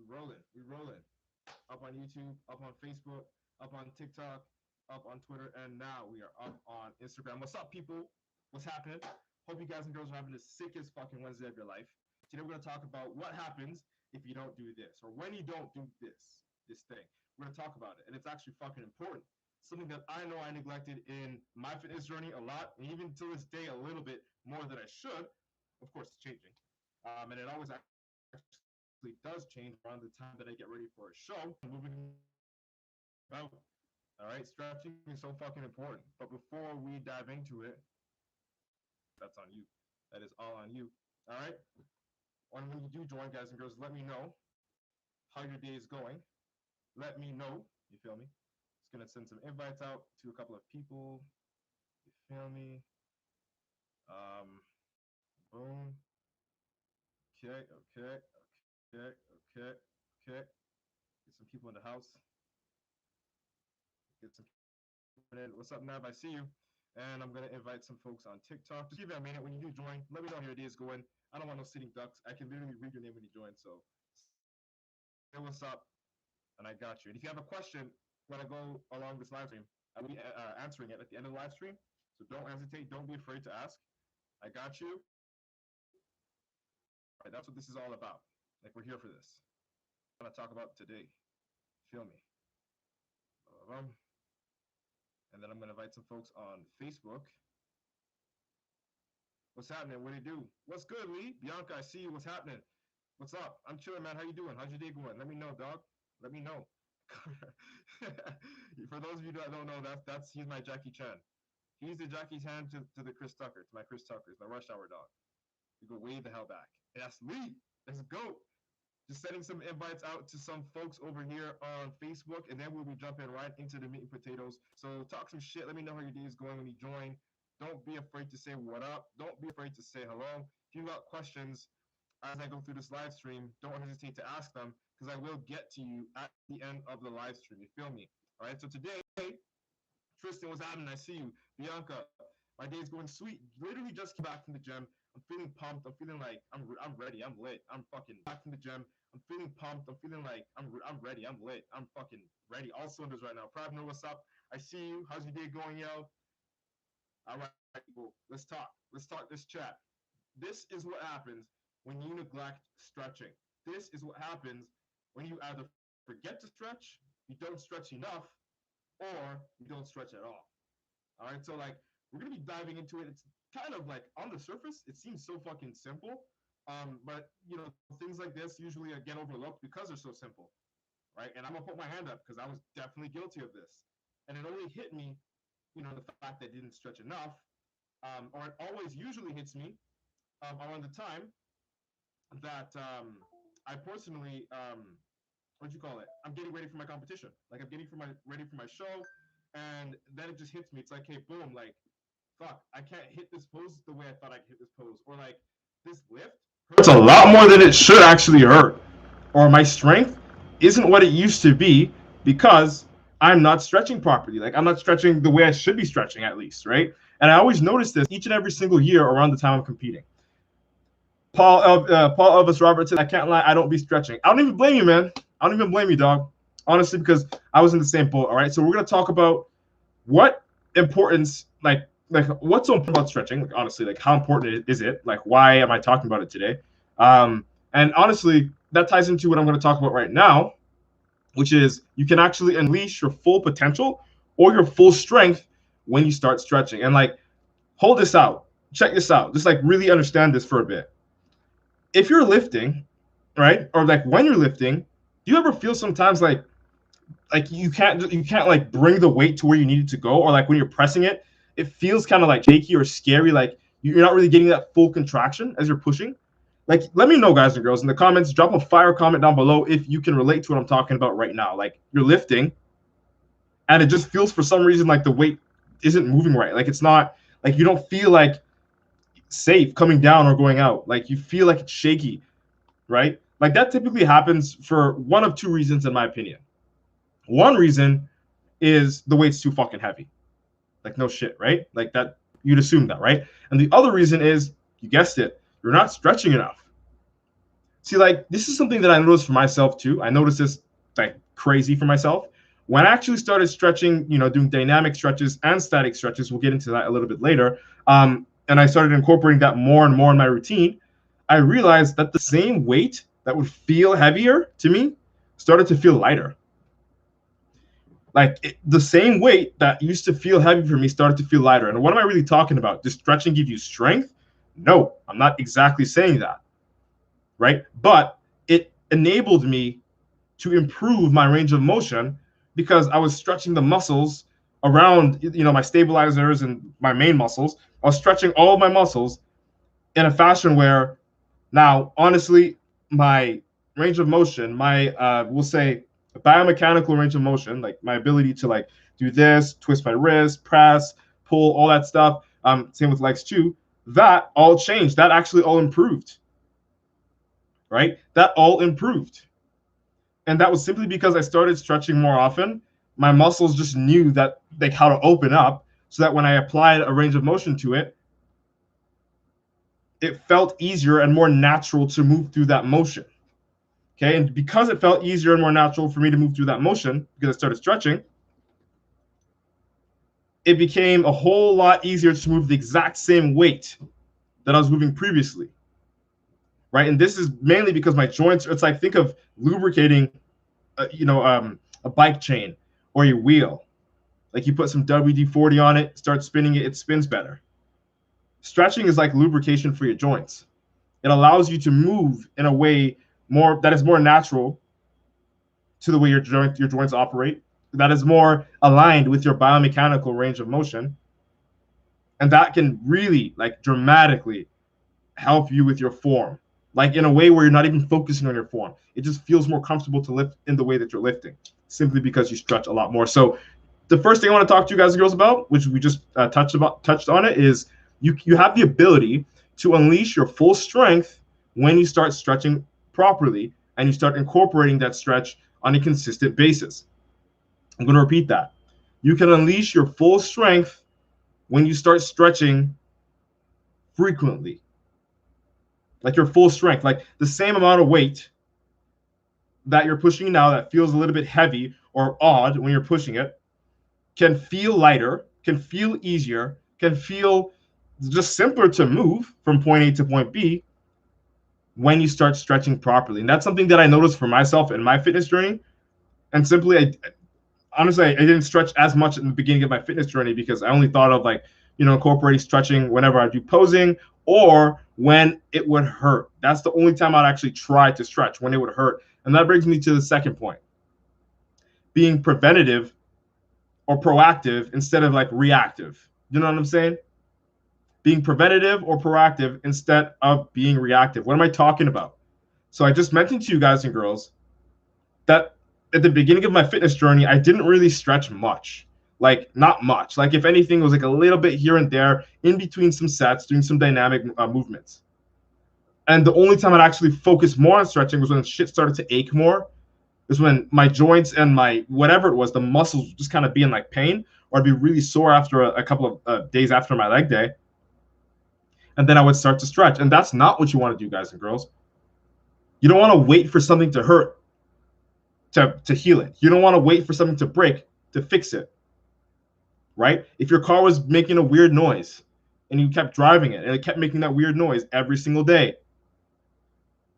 rolling. We rolling. Up on YouTube, up on Facebook, up on TikTok, up on Twitter, and now we are up on Instagram. What's up, people? What's happening? Hope you guys and girls are having the sickest fucking Wednesday of your life. Today we're gonna talk about what happens if you don't do this, or when you don't do this thing. We're gonna talk about it, and it's actually fucking important. Something that I know I neglected in my fitness journey a lot, and even to this day a little bit more than I should. Of course, it's changing, and it always actually does change around the time that I get ready for a show. Moving about, all right, stretching is so fucking important. But before we dive into it, that's on you. That is all on you. All right. When you do join, guys and girls, let me know how your day is going. Let me know. You feel me? Just gonna send some invites out to a couple of people. You feel me? Boom. Okay. Get some people in the house. Get some people in. What's up, Nav? I see you. And I'm gonna invite some folks on TikTok. Just give it a minute. When you do join, let me know how your day is going. I don't want no sitting ducks. I can literally read your name when you join. So say what's up, and I got you. And if you have a question when I go along this live stream, I will be answering it at the end of the live stream. So don't hesitate. Don't be afraid to ask. I got you. All right, that's what this is all about. Like, we're here for this. I'm gonna talk about today. Feel me? And then I'm gonna invite some folks on Facebook. What's happening? What do you do? What's good, Lee? Bianca, I see you. What's happening? What's up? I'm chilling, man. How you doing? How's your day going? Let me know, dog. Let me know. For those of you that don't know, he's my Jackie Chan. He's the Jackie Chan to the Chris Tucker, to my Chris Tucker. It's my Rush Hour dog. We go way the hell back. And that's Lee. Let's go. Just sending some invites out to some folks over here on Facebook, and then we'll be jumping right into the meat and potatoes. So talk some shit. Let me know how your day is going when you join. Don't be afraid to say what up. Don't be afraid to say hello. If you got questions as I go through this live stream, don't hesitate to ask them, because I will get to you at the end of the live stream. You feel me? All right. So today, Tristan, what's happening? I see you. Bianca, my day's going sweet. Literally just came back from the gym. I'm feeling pumped. I'm feeling like I'm ready. I'm lit. I'm fucking back from the gym. I'm feeling pumped. I'm feeling like I'm ready. I'm lit. I'm fucking ready. All cylinders right now. Pravner, what's up? I see you. How's your day going, yo? All right, people. Let's talk. Let's talk this chat. This is what happens when you neglect stretching. This is what happens when you either forget to stretch, you don't stretch enough, or you don't stretch at all. All right, so like we're gonna be diving into it. It's kind of like on the surface, it seems so fucking simple, but you know, things like this usually get overlooked because they're so simple, right? And I'm gonna put my hand up because I was definitely guilty of this, and it only hit me, you know, the fact that I didn't stretch enough, or it always usually hits me around the time that I personally, what do you call it? I'm getting ready for my competition. Like I'm getting ready for my show, and then it just hits me. It's like, hey, boom, like, fuck, I can't hit this pose the way I thought I could hit this pose, or like this lift hurts a lot more than it should actually hurt, or my strength isn't what it used to be because I'm not stretching properly. Like I'm not stretching the way I should be stretching, at least, right? And I always notice this each and every single year around the time I'm competing. Paul Elvis Robertson, I can't lie, I don't be stretching. I don't even blame you, man. I don't even blame you, dog. Honestly, because I was in the same boat. All right, so we're gonna talk about what importance, like what's so important about stretching. Like, honestly, like how important is it? Like why am I talking about it today? And honestly, that ties into what I'm going to talk about right now, which is you can actually unleash your full potential or your full strength when you start stretching. And like, hold this out, check this out, just like really understand this for a bit. If you're lifting, right, or like when you're lifting, do you ever feel sometimes like you can't like bring the weight to where you need it to go, or like when you're pressing it, it feels kind of like shaky or scary, like you're not really getting that full contraction as you're pushing? Like, let me know, guys and girls, in the comments. Drop a fire comment down below if you can relate to what I'm talking about right now. Like you're lifting and it just feels for some reason like the weight isn't moving right. Like it's not, like you don't feel like safe coming down or going out. Like you feel like it's shaky, right? Like that typically happens for one of two reasons, in my opinion. One reason is the weight's too fucking heavy. Like no shit, right? Like that, you'd assume that, right? And the other reason is, you guessed it, you're not stretching enough. See, like, this is something that I noticed for myself too. I noticed this like crazy for myself. When I actually started stretching, doing dynamic stretches and static stretches, we'll get into that a little bit later. And I started incorporating that more and more in my routine. I realized that the same weight that would feel heavier to me started to feel lighter. Like the same weight that used to feel heavy for me started to feel lighter. And what am I really talking about? Does stretching give you strength? No, I'm not exactly saying that, right? But it enabled me to improve my range of motion because I was stretching the muscles around, my stabilizers and my main muscles. I was stretching all of my muscles in a fashion where now, honestly, my range of motion, my we'll say biomechanical range of motion, like my ability to like do this, twist my wrist, press, pull, all that stuff. Same with legs too. That all changed. That actually all improved, right? That all improved. And that was simply because I started stretching more often. My muscles just knew that like how to open up so that when I applied a range of motion to it, it felt easier and more natural to move through that motion. Okay, and because it felt easier and more natural for me to move through that motion, because I started stretching, it became a whole lot easier to move the exact same weight that I was moving previously, right? And this is mainly because my joints, it's like, think of lubricating, a bike chain or a wheel. Like you put some WD-40 on it, start spinning it, it spins better. Stretching is like lubrication for your joints. It allows you to move in a way that is more natural to the way your joints operate, that is more aligned with your biomechanical range of motion, and that can really like dramatically help you with your form, like in a way where you're not even focusing on your form. It just feels more comfortable to lift in the way that you're lifting, simply because you stretch a lot more. So the first thing I want to talk to you guys and girls about, which we just touched on it, is you have the ability to unleash your full strength when you start stretching properly and you start incorporating that stretch on a consistent basis. I'm going to repeat that. You can unleash your full strength when you start stretching frequently, like your full strength, like the same amount of weight that you're pushing now that feels a little bit heavy or odd when you're pushing it can feel lighter, can feel easier, can feel just simpler to move from point A to point B when you start stretching properly. And that's something that I noticed for myself in my fitness journey. And simply, honestly, I didn't stretch as much in the beginning of my fitness journey because I only thought of like, incorporating stretching whenever I do posing or when it would hurt. That's the only time I'd actually try to stretch, when it would hurt. And that brings me to the second point, being preventative or proactive instead of like reactive. You know what I'm saying? Being preventative or proactive instead of being reactive. What am I talking about? So I just mentioned to you guys and girls that at the beginning of my fitness journey, I didn't really stretch much. Like, not much. Like, if anything, it was like a little bit here and there in between some sets, doing some dynamic movements. And the only time I'd actually focus more on stretching was when shit started to ache more. Is when my joints and my whatever it was, the muscles just kind of be in like pain, or I'd be really sore after a couple of days after my leg day. And then I would start to stretch. And that's not what you want to do, guys and girls. You don't want to wait for something to hurt to heal it. You don't want to wait for something to break to fix it, right? If your car was making a weird noise and you kept driving it and it kept making that weird noise every single day,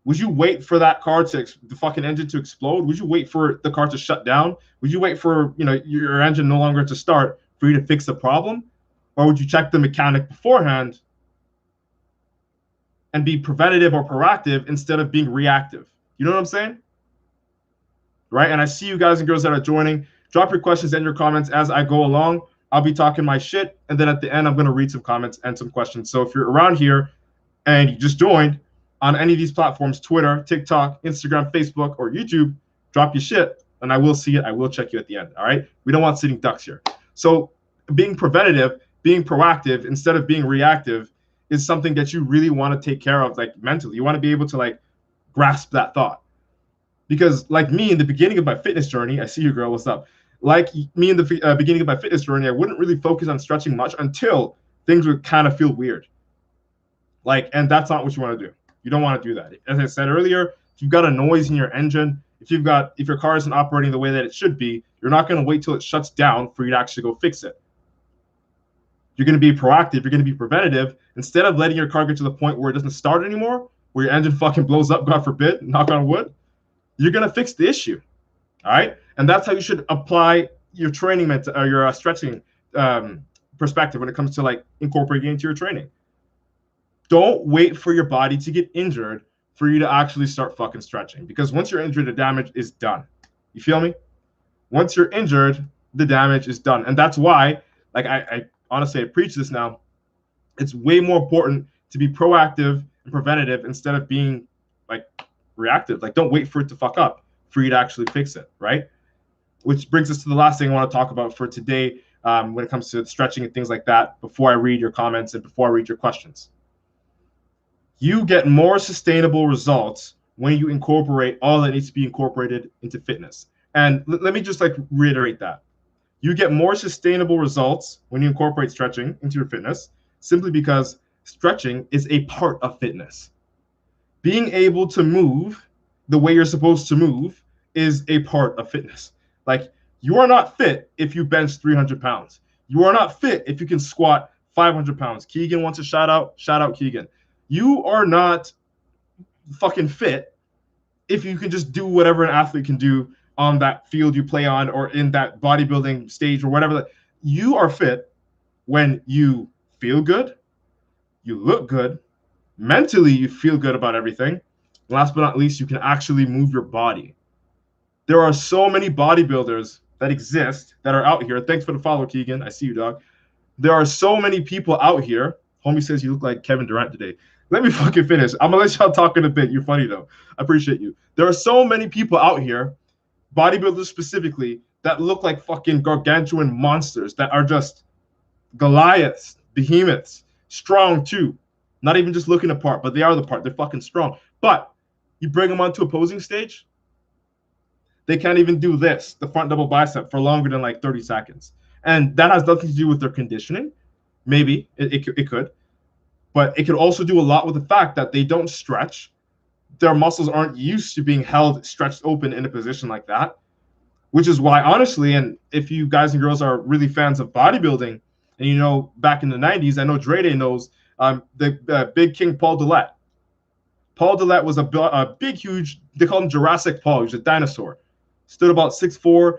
would you wait for that car the fucking engine to explode? Would you wait for the car to shut down? Would you wait for, your engine no longer to start for you to fix the problem? Or would you check the mechanic beforehand and be preventative or proactive instead of being reactive? You know what I'm saying? Right? And I see you guys and girls that are joining. Drop your questions and your comments as I go along. I'll be talking my shit. And then at the end, I'm going to read some comments and some questions. So if you're around here and you just joined on any of these platforms, Twitter, TikTok, Instagram, Facebook, or YouTube, drop your shit and I will see it. I will check you at the end. All right? We don't want sitting ducks here. So being preventative, being proactive instead of being reactive is something that you really want to take care of, like mentally. You want to be able to like grasp that thought. Because like me in the beginning of my fitness journey, I see you, girl, what's up? Like me in the beginning of my fitness journey, I wouldn't really focus on stretching much until things would kind of feel weird. Like, and that's not what you want to do. You don't want to do that. As I said earlier, if you've got a noise in your engine, if your car isn't operating the way that it should be, you're not going to wait till it shuts down for you to actually go fix it. You're going to be proactive. You're going to be preventative. Instead of letting your car get to the point where it doesn't start anymore, where your engine fucking blows up, God forbid, knock on wood, you're going to fix the issue. All right? And that's how you should apply your training or your stretching perspective when it comes to like incorporating into your training. Don't wait for your body to get injured for you to actually start fucking stretching. Because once you're injured, the damage is done. You feel me? Once you're injured, the damage is done. And that's why, like I honestly, I preach this now. It's way more important to be proactive and preventative instead of being like reactive. Like, don't wait for it to fuck up for you to actually fix it, right? Which brings us to the last thing I want to talk about for today when it comes to stretching and things like that, before I read your comments and before I read your questions. You get more sustainable results when you incorporate all that needs to be incorporated into fitness. And let me just like reiterate that. You get more sustainable results when you incorporate stretching into your fitness, simply because stretching is a part of fitness. Being able to move the way you're supposed to move is a part of fitness. Like, you are not fit if you bench 300 pounds. You are not fit if you can squat 500 pounds. Keegan wants a shout out. Shout out, Keegan. You are not fucking fit if you can just do whatever an athlete can do on that field you play on or in that bodybuilding stage or whatever. You are fit when you feel good, you look good, mentally you feel good about everything. Last but not least, you can actually move your body. There are so many bodybuilders that exist that are out here. Thanks for the follow, Keegan. I see you, dog. There are so many people out here. Homie says you look like Kevin Durant today. Let me fucking finish. I'm going to let y'all talk in a bit. You're funny, though. I appreciate you. There are so many people out here, bodybuilders specifically, that look like fucking gargantuan monsters that are just Goliaths, behemoths, strong too. Not even just looking the part, but they are the part. They're fucking strong. But you bring them onto a posing stage, they can't even do this, the front double bicep, for longer than like 30 seconds. And that has nothing to do with their conditioning. Maybe it could. But it could also do a lot with the fact that they don't stretch. Their muscles aren't used to being held stretched open in a position like that, which is why, honestly, and if you guys and girls are really fans of bodybuilding, and you know, back in the 90s, I know Dre Day knows the big king Paul Dillette. Paul Dillette was a big, huge, they call him Jurassic Paul. He was a dinosaur. Stood about 6'4",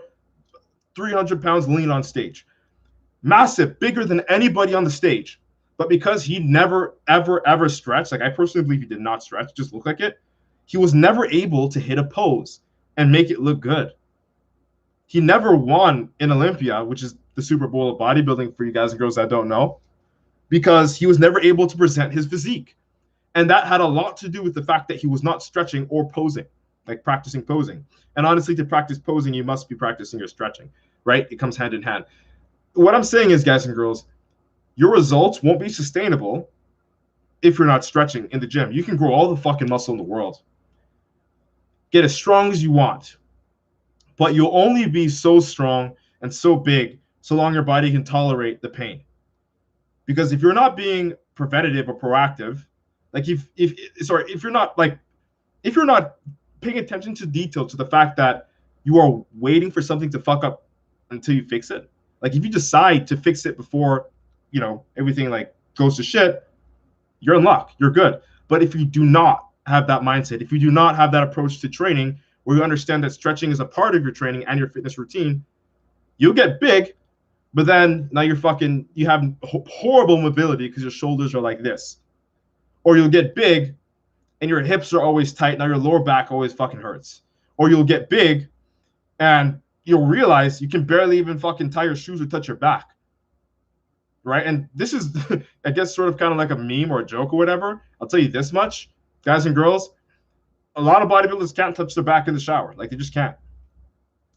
300 pounds lean on stage. Massive, bigger than anybody on the stage. But because he never, ever, ever stretched, like I personally believe he did not stretch, just look like it, he was never able to hit a pose and make it look good. He never won in Olympia, which is the Super Bowl of bodybuilding for you guys and girls that don't know, because he was never able to present his physique. And that had a lot to do with the fact that he was not stretching or posing, like practicing posing. And honestly, to practice posing, you must be practicing your stretching, right? It comes hand in hand. What I'm saying is, guys and girls, your results won't be sustainable if you're not stretching in the gym. You can grow all the fucking muscle in the world, get as strong as you want, but you'll only be so strong and so big so long your body can tolerate the pain. Because if you're not being preventative or proactive, like if you're not paying attention to detail, to the fact that you are waiting for something to fuck up until you fix it. Like if you decide to fix it before, you know, everything like goes to shit, you're in luck, you're good. But if you do not have that mindset, if you do not have that approach to training, where you understand that stretching is a part of your training and your fitness routine, you'll get big, but then now you have horrible mobility because your shoulders are like this. Or you'll get big and your hips are always tight. Now your lower back always fucking hurts. Or you'll get big and you'll realize you can barely even fucking tie your shoes or touch your back. Right? And this is, I guess, sort of kind of like a meme or a joke or whatever. I'll tell you this much, guys and girls, a lot of bodybuilders can't touch their back in the shower. Like they just can't.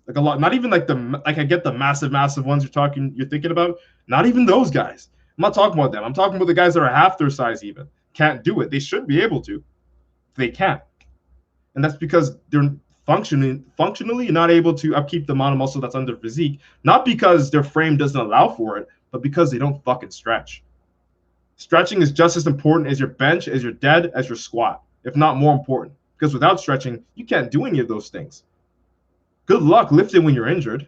Like a lot, not even like I get the massive ones you're thinking about. Not even those guys. I'm not talking about them. I'm talking about the guys that are half their size even. Can't do it. They should be able to. They can't. And that's because they're functionally not able to upkeep the amount of muscle that's under physique. Not because their frame doesn't allow for it, but because they don't fucking stretch. Stretching is just as important as your bench, as your dead, as your squat. if not more important. Because without stretching, you can't do any of those things. Good luck lifting when you're injured.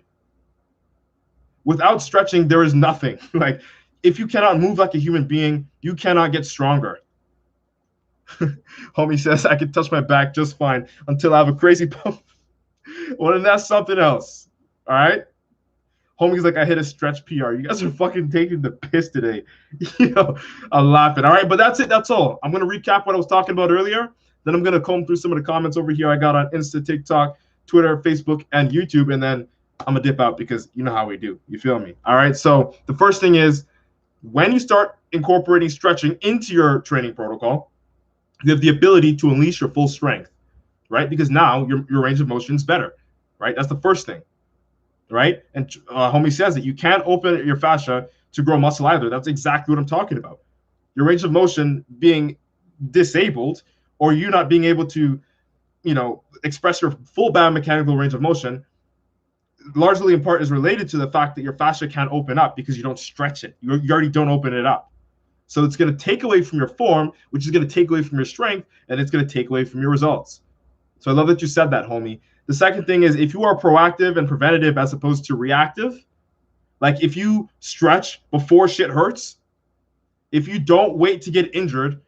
Without stretching, there is nothing. Like, if you cannot move like a human being, you cannot get stronger. Homie says, I can touch my back just fine until I have a crazy pump. Well, then that's something else. All right? Homie's like, I hit a stretch PR. You guys are fucking taking the piss today. I'm laughing. All right, but that's it. That's all. I'm going to recap what I was talking about earlier. Then I'm going to comb through some of the comments over here I got on Insta, TikTok, Twitter, Facebook, and YouTube. And then I'm going to dip out because you know how we do. You feel me? All right, so the first thing is when you start incorporating stretching into your training protocol, you have the ability to unleash your full strength, right? Because now your range of motion is better, right? That's the first thing, right? And homie says that you can't open your fascia to grow muscle either. That's exactly what I'm talking about. Your range of motion being disabled or you not being able to, express your full biomechanical range of motion largely in part is related to the fact that your fascia can't open up because you don't stretch it. You already don't open it up. So it's going to take away from your form, which is going to take away from your strength, and it's going to take away from your results. So I love that you said that, homie. The second thing is if you are proactive and preventative as opposed to reactive, like if you stretch before shit hurts, if you don't wait to get injured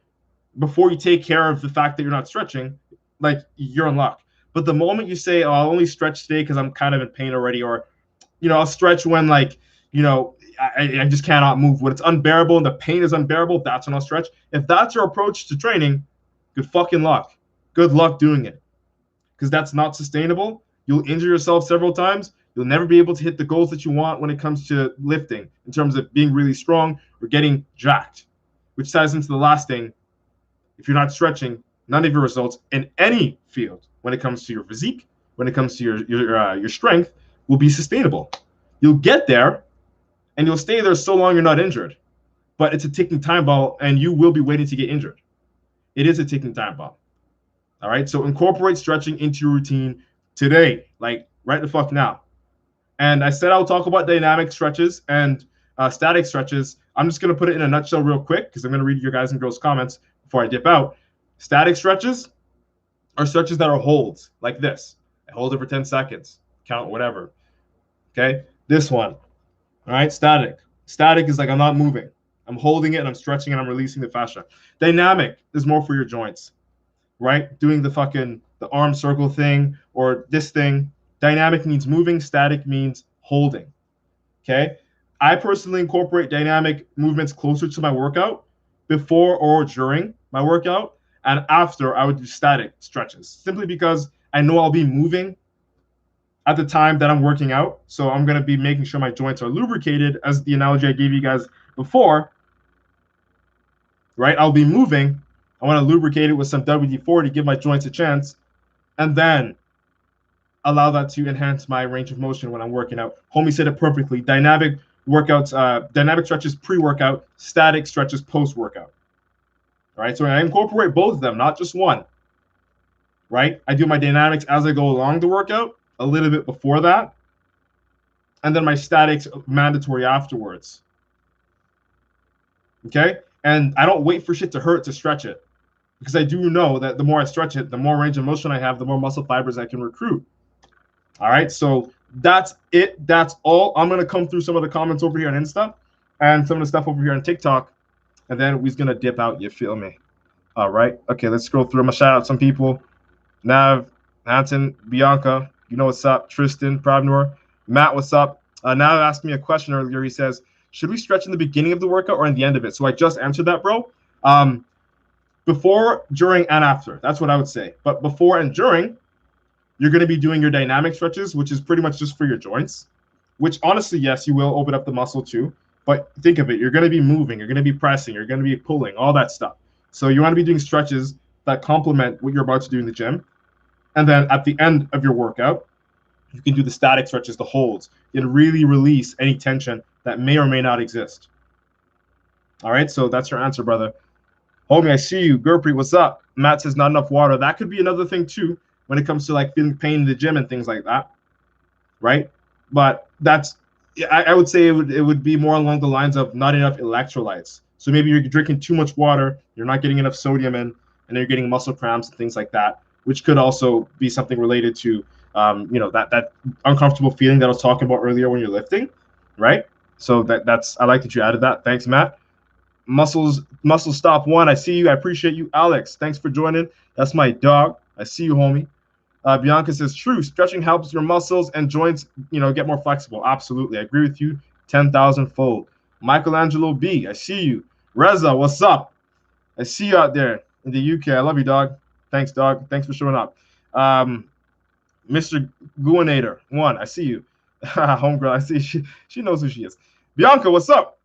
before you take care of the fact that you're not stretching, like you're in luck. But the moment you say, oh, I'll only stretch today because I'm kind of in pain already, or, I'll stretch when I just cannot move. When it's unbearable and the pain is unbearable, that's when I'll stretch. If that's your approach to training, good fucking luck. Good luck doing it. Because that's not sustainable. You'll injure yourself several times. You'll never be able to hit the goals that you want when it comes to lifting, in terms of being really strong or getting jacked. Which ties into the last thing. If you're not stretching, none of your results in any field, when it comes to your physique, when it comes to your strength, will be sustainable. You'll get there, and you'll stay there so long you're not injured. But it's a ticking time bomb, and you will be waiting to get injured. It is a ticking time bomb. All right? So incorporate stretching into your routine today, like right the fuck now. And I said I'll talk about dynamic stretches and static stretches. I'm just going to put it in a nutshell real quick because I'm going to read your guys and girls' comments before I dip out. Static stretches are stretches that are holds, like this. I hold it for 10 seconds, count whatever. Okay? This one. All right, static. Static is like I'm not moving. I'm holding it and I'm stretching and I'm releasing the fascia. Dynamic is more for your joints, right? Doing the arm circle thing or this thing. Dynamic means moving. Static means holding. Okay? I personally incorporate dynamic movements closer to my workout before or during my workout. And after, I would do static stretches simply because I know I'll be moving at the time that I'm working out. So I'm going to be making sure my joints are lubricated, as the analogy I gave you guys before, right? I'll be moving. I want to lubricate it with some WD-40 to give my joints a chance, and then allow that to enhance my range of motion when I'm working out. Homie said it perfectly. Dynamic workouts, dynamic stretches pre-workout, static stretches post-workout. All right, so I incorporate both of them, not just one, right? I do my dynamics as I go along the workout, a little bit before that, and then my statics mandatory afterwards. Okay? And I don't wait for shit to hurt to stretch it, because I do know that the more I stretch it, the more range of motion I have, the more muscle fibers I can recruit. All right, so that's it. That's all. I'm going to come through some of the comments over here on Insta and some of the stuff over here on TikTok, and then we're going to dip out. You feel me? All right. Okay, let's scroll through. I'm going to shout out some people. Nav, Hanson, Bianca, you know what's up. Tristan, Pravnor, Matt, what's up? Nav asked me a question earlier. He says, should we stretch in the beginning of the workout or in the end of it? So I just answered that, bro. Before, during, and after. That's what I would say. But before and during, you're going to be doing your dynamic stretches, which is pretty much just for your joints, which honestly, yes, you will open up the muscle too. But think of it. You're going to be moving. You're going to be pressing. You're going to be pulling, all that stuff. So you want to be doing stretches that complement what you're about to do in the gym. And then at the end of your workout, you can do the static stretches, the holds. You can really release any tension that may or may not exist. All right, so that's your answer, brother. Homie, I see you. Gurpreet, what's up? Matt says not enough water. That could be another thing too when it comes to like feeling pain in the gym and things like that, right? But that's, I would say it would be more along the lines of not enough electrolytes. So maybe you're drinking too much water, you're not getting enough sodium in, and then you're getting muscle cramps and things like that, which could also be something related to that uncomfortable feeling that I was talking about earlier when you're lifting, right? So that's I like that you added that. Thanks, Matt. Muscle Stop One. I see you. I appreciate you, Alex. Thanks for joining. That's my dog. I see you, homie. Bianca says, true. Stretching helps your muscles and joints, get more flexible. Absolutely. I agree with you 10,000 fold. Michelangelo B, I see you. Reza, what's up? I see you out there in the UK. I love you, dog. Thanks, dog. Thanks for showing up. Mr. Guanator, one, I see you. Homegirl, I see she knows who she is. Bianca, what's up?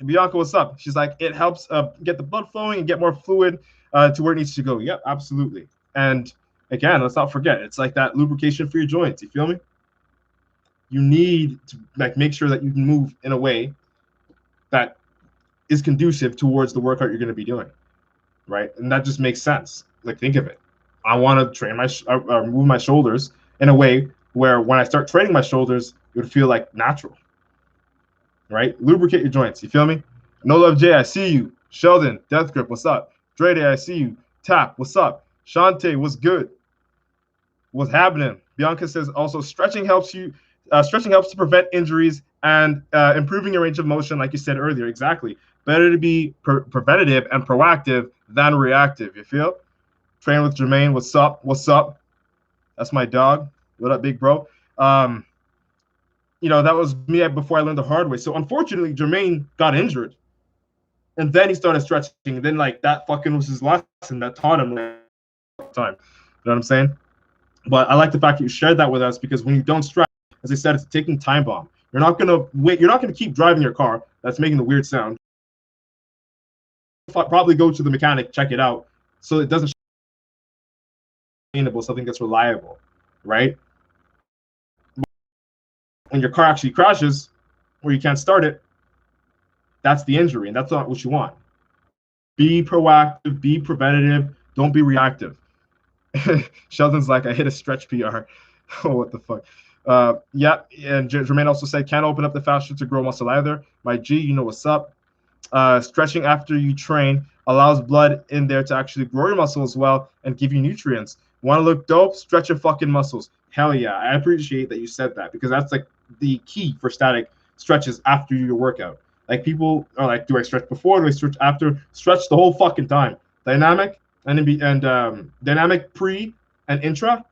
Bianca, what's up? She's like, it helps get the blood flowing and get more fluid to where it needs to go. Yep, absolutely. And again, let's not forget, it's like that lubrication for your joints. You feel me? You need to make sure that you can move in a way that is conducive towards the workout you're going to be doing, right? And that just makes sense. Like, think of it. I want to train move my shoulders in a way where when I start training my shoulders, it would feel like natural, right? Lubricate your joints. You feel me? No Love J, I see you. Sheldon, Death Grip, what's up? Drede, I see you. Tap, what's up? Shante, what's good? What's happening? Bianca says also stretching helps to prevent injuries and improving your range of motion, like you said earlier. Exactly. Better to be preventative and proactive than reactive. You feel? Train with Jermaine. What's up? What's up? That's my dog. What up, big bro? That was me before I learned the hard way. So unfortunately, Jermaine got injured, and then he started stretching. And then that fucking was his lesson that taught him time. You know what I'm saying? But I like the fact that you shared that with us, because when you don't stretch, as I said, it's a ticking time bomb. You're not gonna wait. You're not gonna keep driving your car. That's making the weird sound. Probably go to the mechanic, check it out, so it doesn't something that's reliable, right? When your car actually crashes, or you can't start it, that's the injury, and that's not what you want. Be proactive, be preventative, don't be reactive. Sheldon's like, I hit a stretch PR. Oh, what the fuck? Yeah, and Jermaine also said, can't open up the fascia to grow muscle either. My G, you know what's up. Stretching after you train allows blood in there to actually grow your muscle as well and give you nutrients. Want to look dope? Stretch your fucking muscles. Hell yeah. I appreciate that you said that, because that's like the key for static stretches after your workout. Like, people are like, do I stretch before? Do I stretch after? Stretch the whole fucking time. Dynamic and dynamic pre and intra,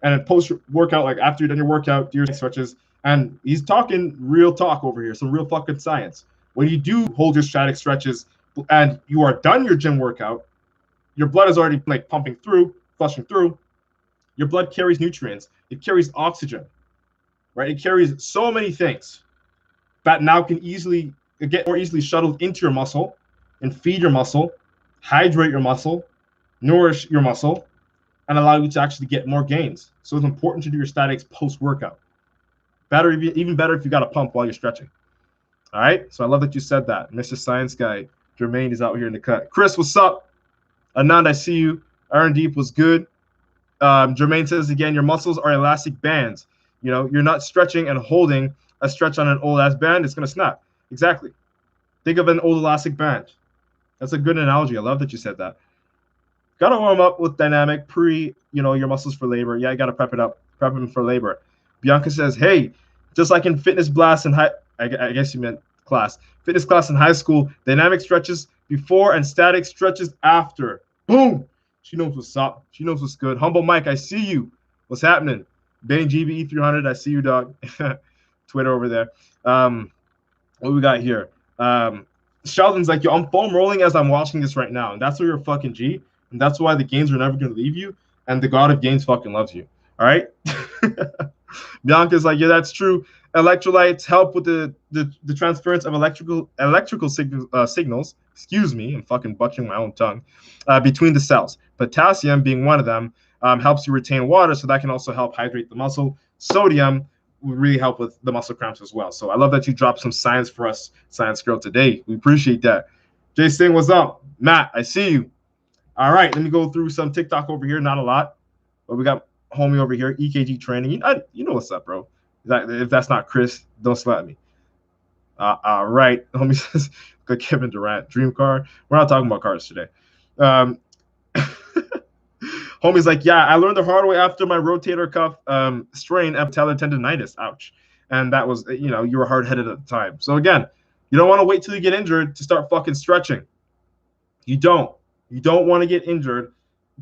and then post workout, like after you've done your workout, do your stretches. And he's talking real talk over here, some real fucking science. When you do hold your static stretches and you are done your gym workout, your blood is already pumping through, flushing through. Your blood carries nutrients. It carries oxygen, right? It carries so many things that now can get more easily shuttled into your muscle and feed your muscle, hydrate your muscle, nourish your muscle, and allow you to actually get more gains. So it's important to do your statics post-workout. Even better if you got a pump while you're stretching. All right? So I love that you said that. Mr. Science Guy, Jermaine is out here in the cut. Chris, what's up? Anand, I see you. Iron Deep was good. Jermaine says again, your muscles are elastic bands. You're not stretching and holding a stretch on an old-ass band. It's going to snap. Exactly. Think of an old elastic band. That's a good analogy. I love that you said that. Got to warm up with dynamic pre, your muscles for labor. Yeah, you got to prep them for labor. Bianca says, hey, just like in fitness blast and I guess you meant class. Fitness class in high school, dynamic stretches before and static stretches after. Boom. She knows what's up. She knows what's good. Humble Mike, I see you. What's happening? Bane GBE300, I see you, dog. Twitter over there. What we got here? Sheldon's like, yo, I'm foam rolling as I'm watching this right now. And that's why you're a fucking G. And that's why the gains are never going to leave you. And the God of Gains fucking loves you. All right? Bianca's like, yeah, that's true. Electrolytes help with the transference of electrical signals. Excuse me, I'm fucking butchering my own tongue. Between the cells. Potassium, being one of them, helps you retain water, so that can also help hydrate the muscle. Sodium would really help with the muscle cramps as well. So I love that you dropped some science for us, Science Girl, today. We appreciate that. Jay Singh, what's up? Matt, I see you. All right, let me go through some TikTok over here. Not a lot, but we got homie over here, EKG training. You know what's up, bro. If that's not Chris, don't slap me. All right, homie says, good Kevin Durant, dream car. We're not talking about cars today. Um, Homie's like, yeah, I learned the hard way after my rotator cuff strain, patellar tendonitis. Ouch. And that was, you were hard headed at the time. So again, you don't want to wait till you get injured to start fucking stretching. You don't. You don't want to get injured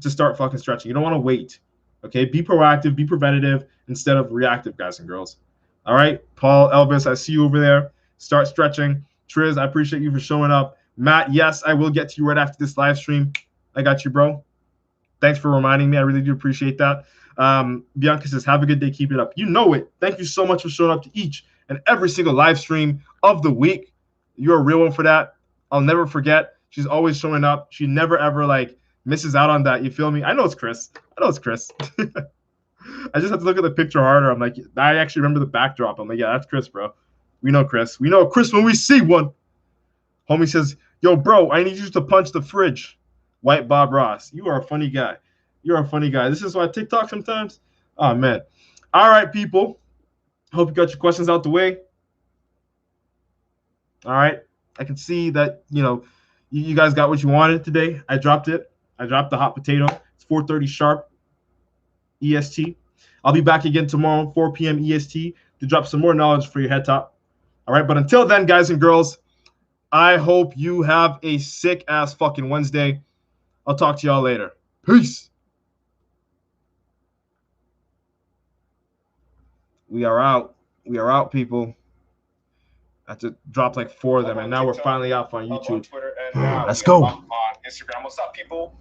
to start fucking stretching. You don't want to wait. Okay, be proactive, be preventative instead of reactive, guys and girls. All right, Paul, Elvis, I see you over there. Start stretching. Triz, I appreciate you for showing up. Matt, yes, I will get to you right after this live stream. I got you, bro. Thanks for reminding me. I really do appreciate that. Bianca says, have a good day. Keep it up. You know it. Thank you so much for showing up to each and every single live stream of the week. You're a real one for that. I'll never forget. She's always showing up. She never, ever, misses out on that. You feel me? I know it's Chris. I just have to look at the picture harder. I'm like, I actually remember the backdrop. I'm like, yeah, that's Chris, bro. We know Chris. We know Chris when we see one. Homie says, yo, bro, I need you to punch the fridge. White Bob Ross. You are a funny guy. You're a funny guy. This is why TikTok sometimes. Oh, man. All right, people. Hope you got your questions out the way. All right. I can see that, you guys got what you wanted today. I dropped it. I dropped the hot potato. It's 4:30 sharp EST. I'll be back again tomorrow, 4 p.m. EST, to drop some more knowledge for your head top. All right. But until then, guys and girls, I hope you have a sick-ass fucking Wednesday. I'll talk to y'all later. Peace. We are out. We are out, people. I had to drop like 4 of them, and now we're finally off on YouTube. Let's go. On Instagram. What's up, people?